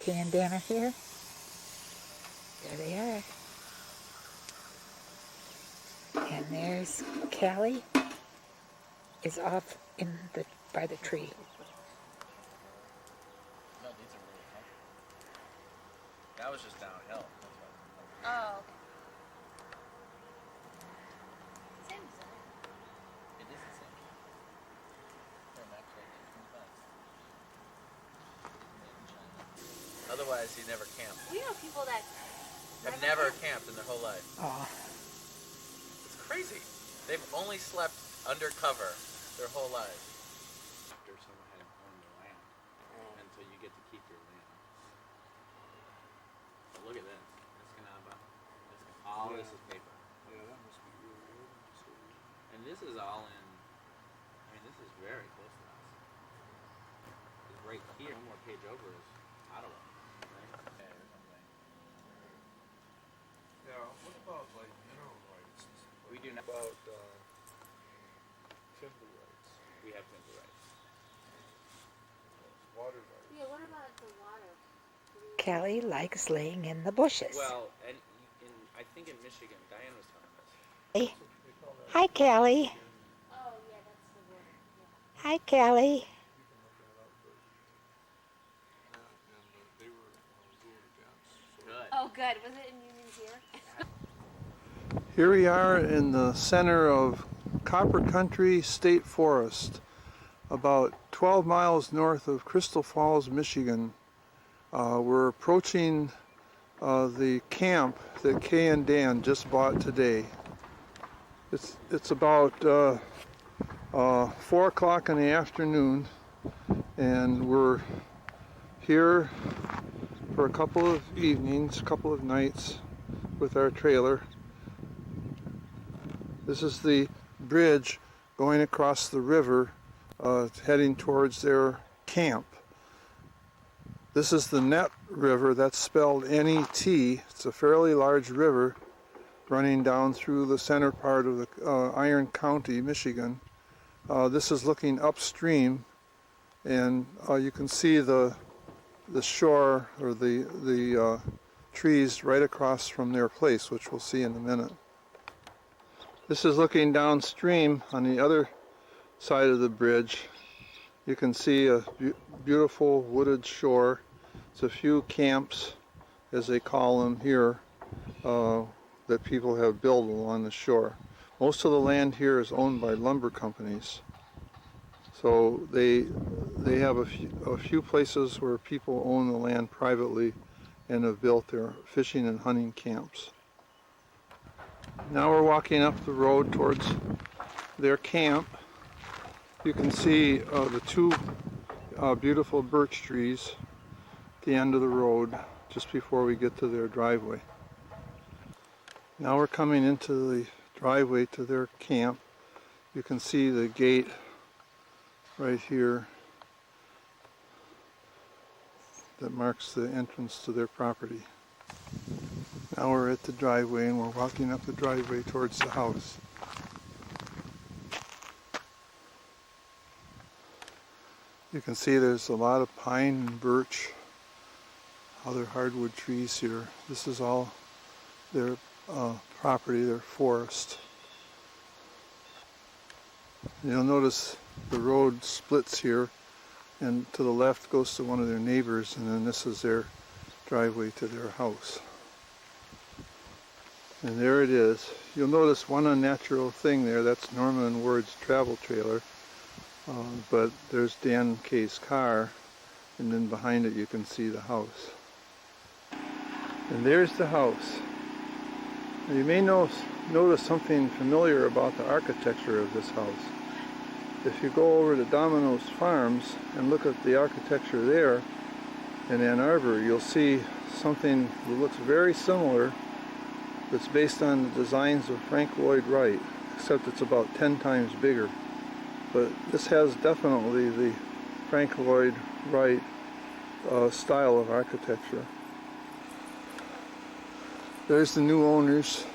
Kay and Dan are here. There they are. And there's Callie is off by the tree. No, these are really comfortable. That was just downhill. Oh, okay. Same design. It is the same. Here, Max, right there, 25. Otherwise, you never camp. We know people that Have never camped in their whole life. Oh, It's crazy. They've only slept undercover their whole lives. After someone had owned the land, until you get to keep your land. But look at this. All this is paper. Yeah, that must be really old. And this is all in. I mean, this is very close to us. It's right here. One more page over is Ottawa. Right? Okay, or something. Yeah, what about like mineral rights? We do not. About timber rights, We have timber rights. water rights. Yeah, what about the water? Callie likes laying in the bushes. Well, and I think in Michigan, Diane was telling us. Hey. Hi, Callie. Oh, yeah, that's the water. Yeah. Hi, Callie. You can look that up, but and they were ruled against. So. Good. Oh, good. Was it in Union here? Here we are in the center of Copper Country State Forest, about 12 miles north of Crystal Falls, Michigan. We're approaching the camp that Kay and Dan just bought today. It's about 4 o'clock in the afternoon, and we're here for a couple of evenings, a couple of nights with our trailer. This is the bridge going across the river, heading towards their camp. This is the Net River, that's spelled N-E-T. It's a fairly large river running down through the center part of the Iron County, Michigan. This is looking upstream, and you can see the shore or the trees right across from their place, which we'll see in a minute. This is looking downstream on the other side of the bridge. You can see a beautiful wooded shore. It's a few camps, as they call them here, that people have built along the shore. Most of the land here is owned by lumber companies. So they have a few places where people own the land privately and have built their fishing and hunting camps. Now we're walking up the road towards their camp. You can see the two beautiful birch trees at the end of the road just before we get to their driveway. Now we're coming into the driveway to their camp. You can see the gate right here that marks the entrance to their property. Now we're at the driveway and we're walking up the driveway towards the house. You can see there's a lot of pine and birch, other hardwood trees here. This is all their property, their forest. You'll notice the road splits here, and to the left goes to one of their neighbors, and then this is their driveway to their house. And there it is. You'll notice one unnatural thing there. That's Norman and Ward's travel trailer. But there's Dan and Kay's car, and then behind it you can see the house. And there's the house. Now you may notice something familiar about the architecture of this house. If you go over to Domino's Farms and look at the architecture there in Ann Arbor, you'll see something that looks very similar. It's based on the designs of Frank Lloyd Wright, except it's about 10 times bigger. But this has definitely the Frank Lloyd Wright style of architecture. There's the new owners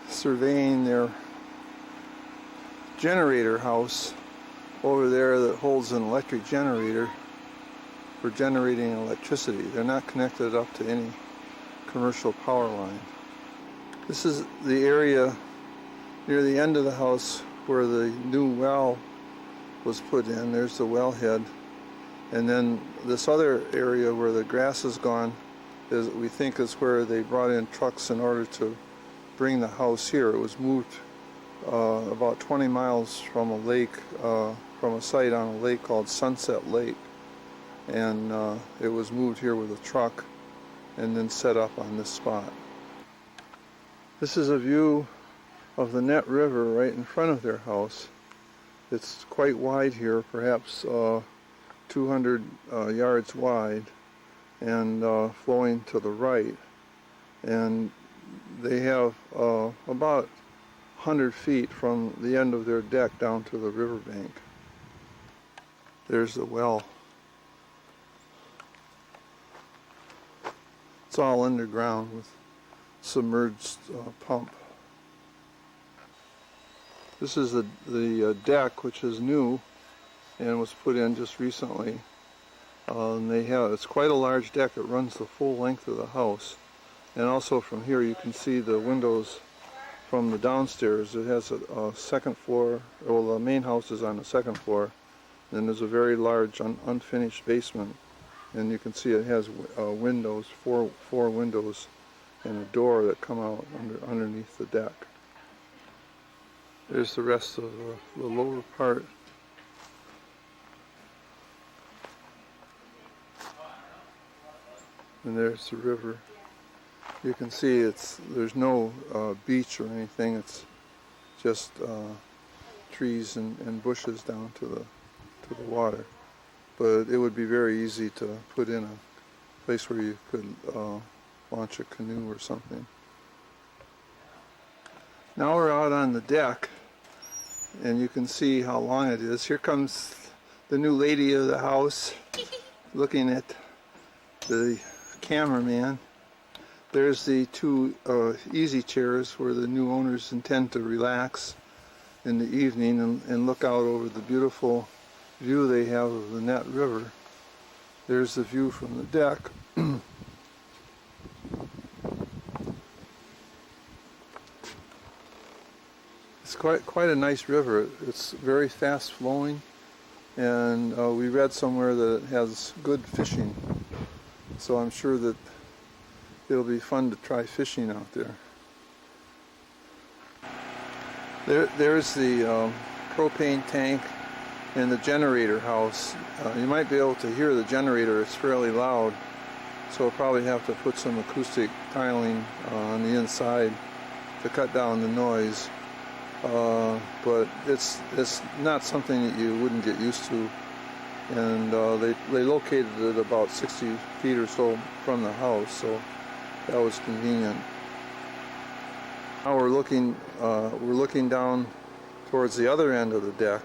surveying their generator house over there that holds an electric generator. for generating electricity. They're not connected up to any commercial power line. This is the area near the end of the house where the new well was put in. There's the wellhead. And then this other area where the grass is gone we think is where they brought in trucks in order to bring the house here. It was moved about 20 miles from a lake, from a site on a lake called Sunset Lake. And it was moved here with a truck and then set up on this spot. This is a view of the Net River right in front of their house. It's quite wide here, perhaps 200 yards wide, and flowing to the right. And they have about 100 feet from the end of their deck down to the riverbank. There's the well. It's all underground with submerged pump. This is the deck, which is new and was put in just recently. And it's quite a large deck. It runs the full length of the house. And also from here you can see the windows from the downstairs. It has a second floor. Well, the main house is on the second floor. And there's a very large unfinished basement. And you can see it has windows, four windows, and a door that come out underneath the deck. There's the rest of the lower part. And there's the river. You can see there's no beach or anything. It's just trees and bushes down to the water. But it would be very easy to put in a place where you could launch a canoe or something. Now we're out on the deck, and you can see how long it is. Here comes the new lady of the house, looking at the cameraman. There's the two easy chairs where the new owners intend to relax in the evening and look out over the beautiful view they have of the Net River. There's the view from the deck. It's quite a nice river. It's very fast flowing, and we read somewhere that it has good fishing. So I'm sure that it'll be fun to try fishing out there. There's the propane tank and the generator house. You might be able to hear the generator. It's fairly loud, so we'll probably have to put some acoustic tiling on the inside to cut down the noise. But it's not something that you wouldn't get used to. And they located it about 60 feet or so from the house, so that was convenient. Now we're looking down towards the other end of the deck,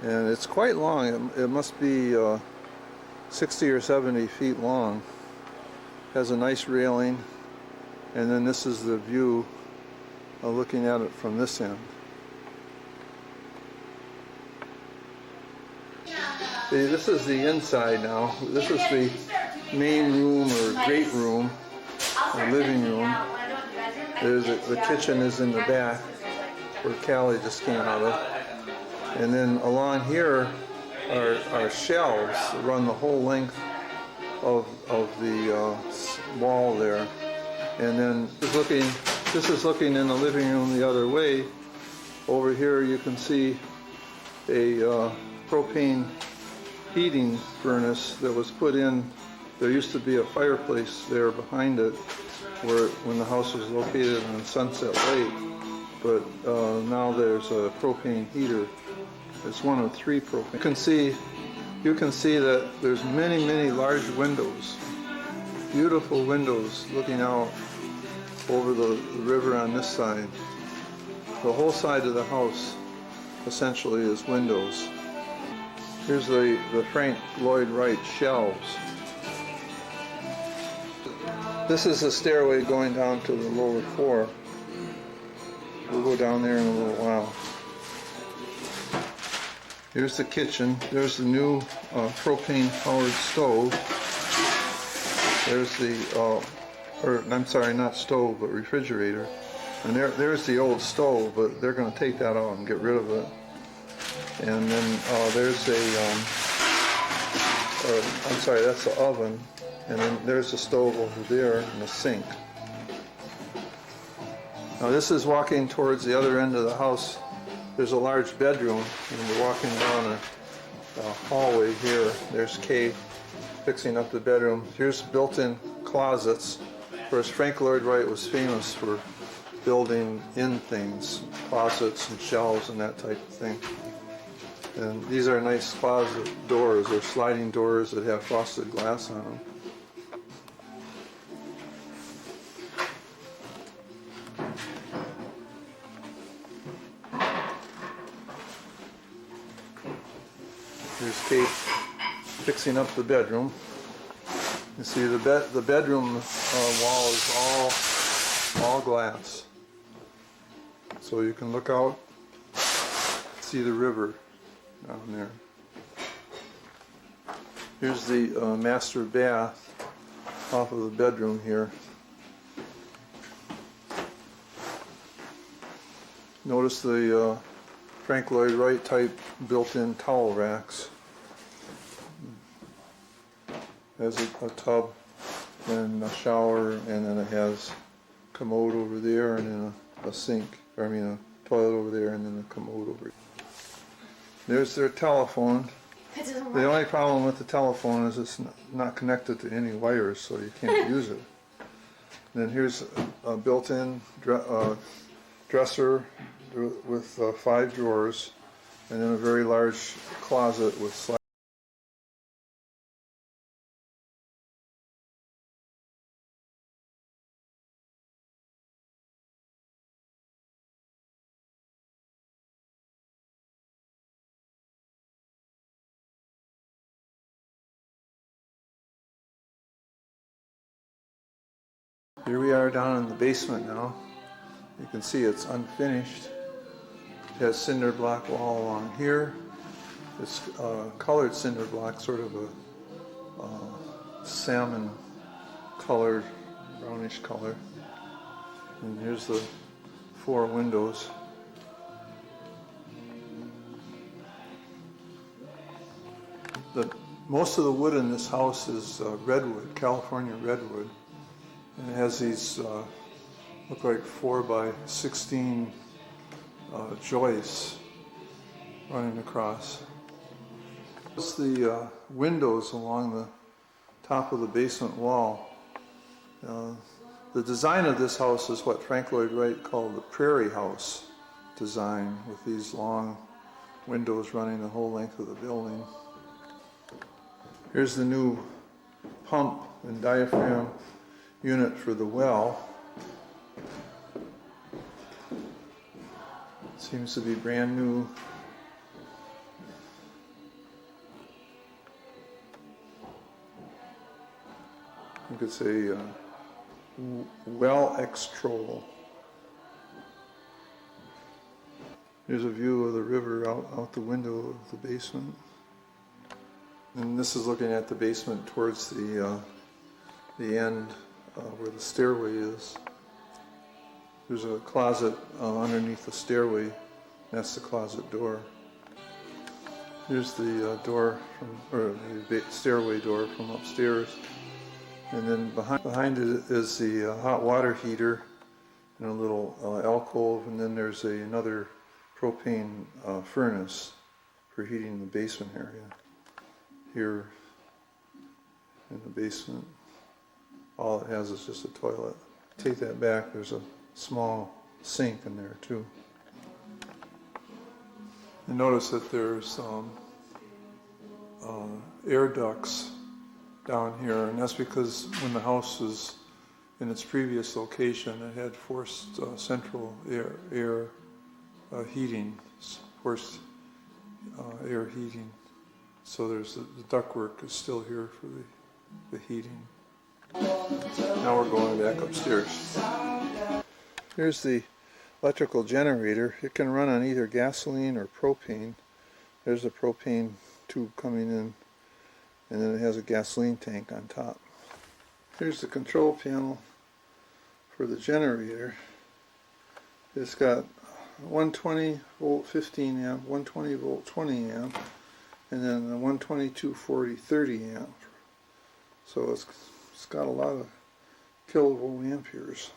and it's quite long. It must be 60 or 70 feet long. Has a nice railing, and then this is the view looking at it from this end. This is the inside now. This is the main room or great room, or living room. The kitchen is in the back, where Callie just came out of. And then along here are shelves that run the whole length of the wall there. And then this is looking in the living room the other way. Over here you can see a propane heating furnace that was put in. There used to be a fireplace there behind it when the house was located on Sunset Lake, but now there's a propane heater. It's one of 3 propane. You can see that there's many large windows, beautiful windows looking out over the river on this side. The whole side of the house essentially is windows. Here's the Frank Lloyd Wright shelves. This is the stairway going down to the lower floor. We'll go down there in a little while. Here's the kitchen. There's the new propane-powered stove. There's the, or I'm sorry, not stove, but refrigerator. And there's the old stove, but they're going to take that out and get rid of it. And then there's I'm sorry, that's the oven. And then there's the stove over there and the sink. Now this is walking towards the other end of the house. There's a large bedroom, and we're walking down a hallway here. There's Kay fixing up the bedroom. Here's built-in closets. Of course, Frank Lloyd Wright was famous for building in things, closets and shelves and that type of thing. And these are nice closet doors. They're sliding doors that have frosted glass on them. Here's Kate fixing up the bedroom. You see the bedroom wall is all glass, so you can look out, see the river down there. Here's the master bath off of the bedroom here. Notice the Frank Lloyd Wright type built-in towel racks. Has a tub and a shower, and then it has a commode over there, and then a sink, or I mean a toilet over there, and then a commode over there. There's their telephone. The only problem with the telephone is it's not connected to any wires, so you can't use it. Then here's a built-in dresser with 5 drawers, and then a very large closet with sliding. Here we are down in the basement now. You can see it's unfinished. It has cinder block wall along here. It's colored cinder block, sort of a salmon colored, brownish color. And here's the 4 windows. Most of the wood in this house is redwood, California redwood. And it has these, look like 4x16 joists running across. It's the windows along the top of the basement wall. The design of this house is what Frank Lloyd Wright called the prairie house design, with these long windows running the whole length of the building. Here's the new pump and diaphragm unit for the well. Seems to be brand new. You could say well Xtrol. Here's a view of the river out the window of the basement. And this is looking at the basement towards the end where the stairway is. There's a closet underneath the stairway. That's the closet door. Here's the door or the stairway door from upstairs. And then behind it is the hot water heater and a little alcove. And then there's another propane furnace for heating the basement area. Here in the basement, all it has is just a toilet. Take that back, there's a small sink in there too. And notice that there's air ducts down here, and that's because when the house was in its previous location, it had forced central air heating, forced air heating. So there's the ductwork is still here for the heating. Now we're going back upstairs. Here's the electrical generator. It can run on either gasoline or propane. There's a propane tube coming in, and then it has a gasoline tank on top. Here's the control panel for the generator. It's got 120 volt 15 amp, 120 volt 20 amp, and then a 122 40 30 amp. So it's got a lot of kilovolt amperes.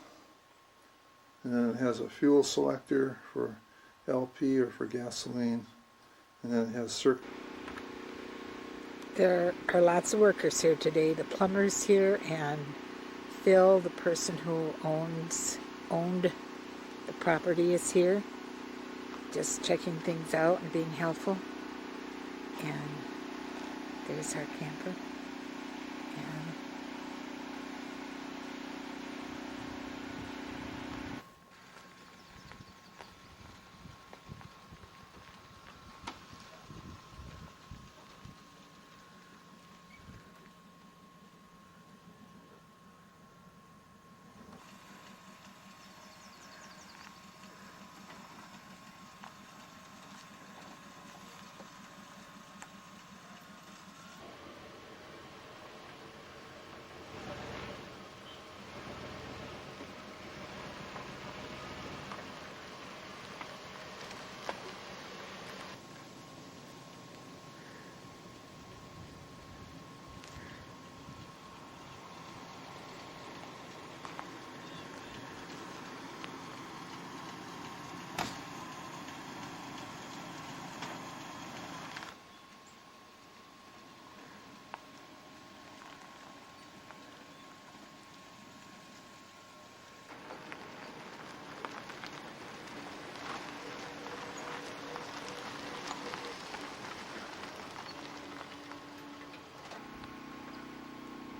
And then it has a fuel selector for LP or for gasoline, and then it has circuit. There are lots of workers here today. The plumber's here, and Phil, the person who owned the property, is here, just checking things out and being helpful. And there's our camper. And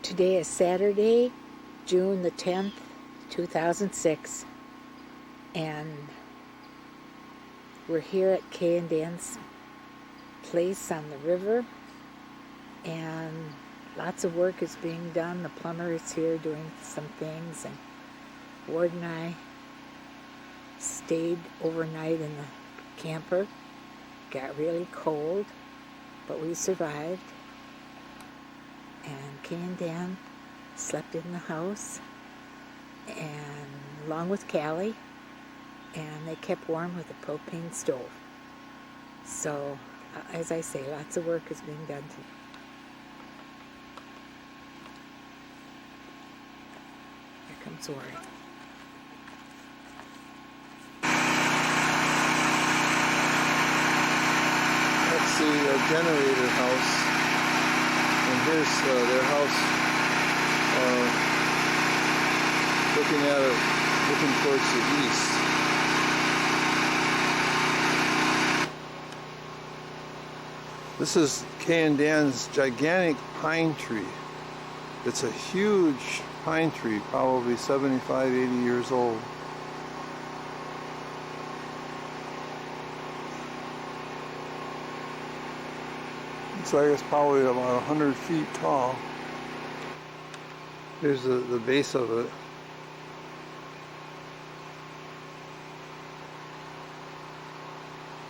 today is Saturday, June the 10th, 2006, and we're here at Kay and Dan's place on the river, and lots of work is being done. The plumber is here doing some things, and Ward and I stayed overnight in the camper. Got really cold, but we survived. And Kay and Dan slept in the house, and along with Callie, and they kept warm with a propane stove. So, as I say, lots of work is being done today. Here comes Ward. That's the generator house. And here's their house, looking towards the east. This is Kay and Dan's gigantic pine tree. It's a huge pine tree, probably 75, 80 years old. Looks like it's probably about 100 feet tall. Here's the base of it.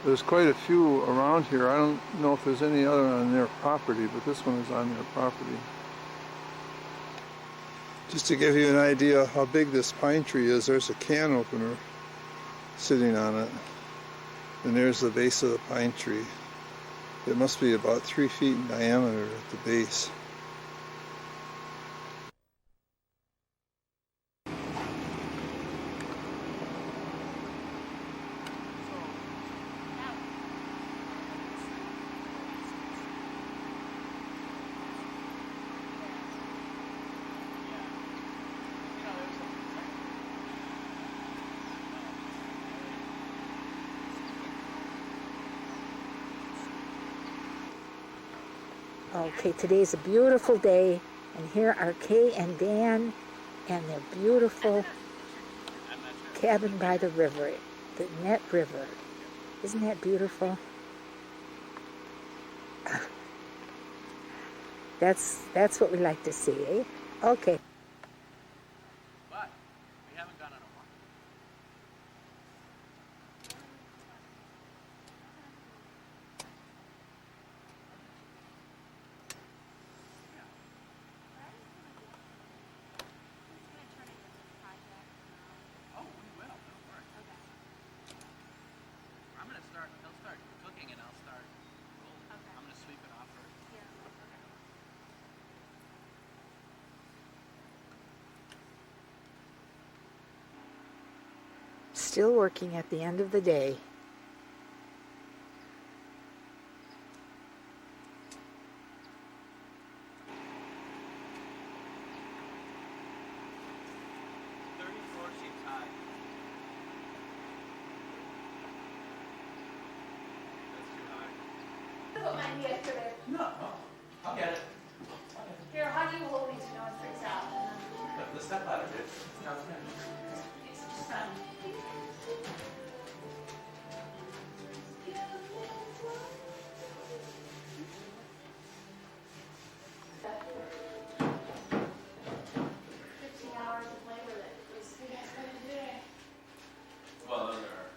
There's quite a few around here. I don't know if there's any other on their property, but this one is on their property. Just to give you an idea how big this pine tree is, there's a can opener sitting on it. And there's the base of the pine tree. It must be about 3 feet in diameter at the base. Okay, today's a beautiful day, and here are Kay and Dan and their beautiful cabin by the river, the Net River. Isn't that beautiful? That's what we like to see, eh? Okay. But we haven't gone on a walk. Still working at the end of the day. Put my knee up to it. No, I'll get it. Here, how do you hold me so no one freaks out? The step ladder, dude. Sounds good. Just kind of- hours of labor that was you guys gonna do it. Well, those are.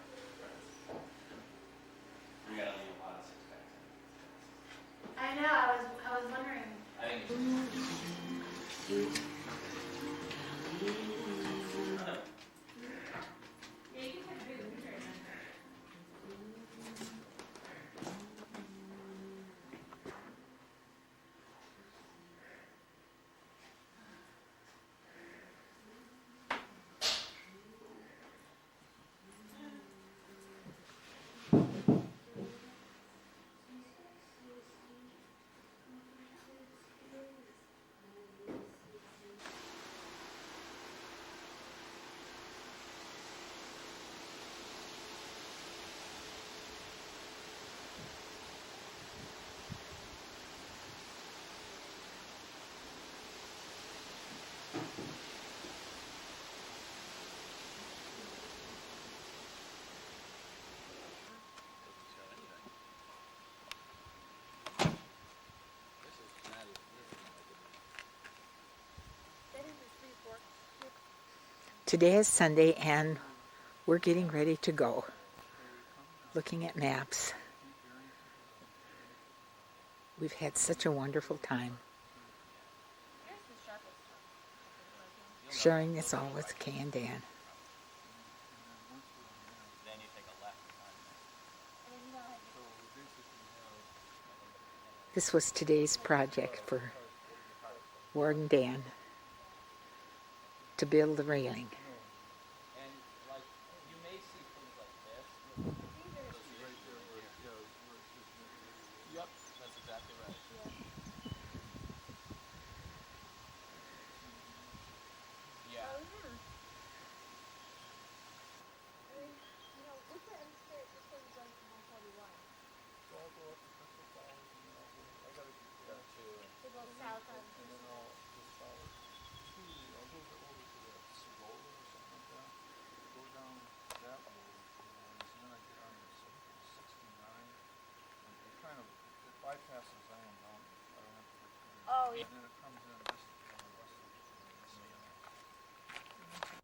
We gotta leave a lot of six packs I know, I was wondering. in. I think it's. Yeah, you can kind of do the picture again. Today is Sunday and we're getting ready to go. Looking at maps. We've had such a wonderful time. Sharing this all with Kay and Dan. Then you take a left. This was today's project for Ward and Dan to build the railing. And like you may see things like this. Yep, that's exactly right. Yeah. Bypasses Iron Mountain. I don't have to. Oh, And then it comes in